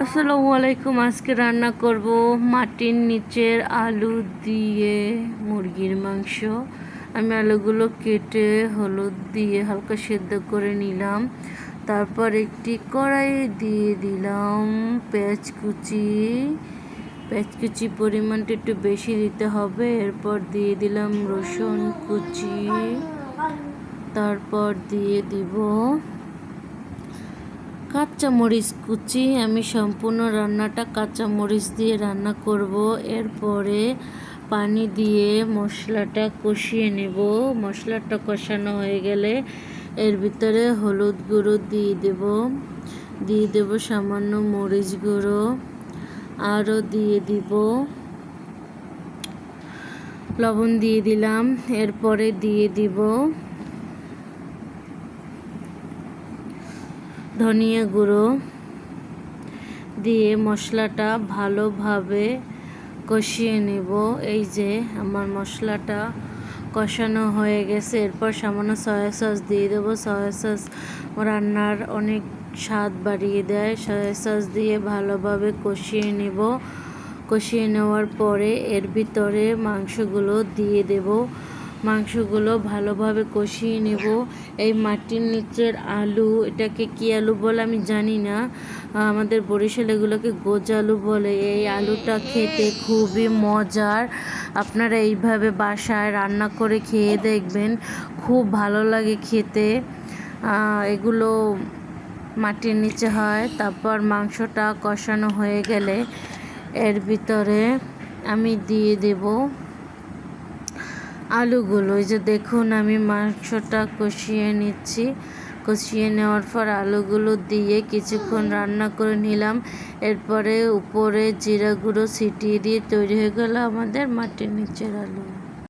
আসসালামু আলাইকুম। আজকে রান্না করব মাটির নিচের আলু দিয়ে মুরগির মাংস। আমি আলুগুলো কেটে হলুদ দিয়ে হালকা সেদ্ধ করে নিলাম। তারপর একটি কড়াইয়ে দিয়ে দিলাম পেঁয়াজ কুচি পরিমাণটা একটু বেশি দিতে হবে। এরপর দিয়ে দিলাম রসুন কুচি, তারপর দিয়ে দিব কাঁচামরিচ কুচি। আমি সম্পূর্ণ রান্নাটা কাঁচামরিচ দিয়ে রান্না করব। এরপরে পানি দিয়ে মশলাটা কষিয়ে নেব। মশলাটা কষানো হয়ে গেলে এর ভিতরে হলুদ গুঁড়ো দিয়ে দেব সামান্য মরিচ গুঁড়ো, আরও দিয়ে দিব লবণ, দিয়ে দিলাম। এরপরে দিয়ে দিব ধনিয়া গুঁড়ো দিয়ে মশলাটা ভালোভাবে কষিয়ে নেব। এই যে আমার মশলাটা কষানো হয়ে গেছে। এরপর সামান্য সয়া সস দিয়ে দেবো। সয়া সস রান্নার অনেক স্বাদ বাড়িয়ে দেয়। সয়া সস দিয়ে ভালোভাবে কষিয়ে নেব। কষিয়ে নেওয়ার পরে এর ভিতরে মাংসগুলো দিয়ে দেব। মাংসগুলো ভালোভাবে কষিয়ে নেব। এই মাটির নিচের আলু, এটাকে কি আলু বলে আমি জানি না, আমাদের বরিশাল এগুলোকে গোজালু বলে। এই আলুটা খেতে খুবই মজার। আপনারা এইভাবে বাসায় রান্না করে খেয়ে দেখবেন, খুব ভালো লাগে খেতে। এগুলো মাটির নিচে হয়। তারপর মাংসটা কষানো হয়ে গেলে এর ভিতরে আমি দিয়ে দেব আলুগুলো। এই যে দেখুন, আমি মাংসটা কষিয়ে নিচ্ছি। কষিয়ে নেওয়ার পর আলুগুলো দিয়ে কিছুক্ষণ রান্না করে নিলাম। এরপরে উপরে জিরা গুঁড়ো ছিটিয়ে দিয়ে তৈরি হয়ে গেল আমাদের মাটির নিচের আলু।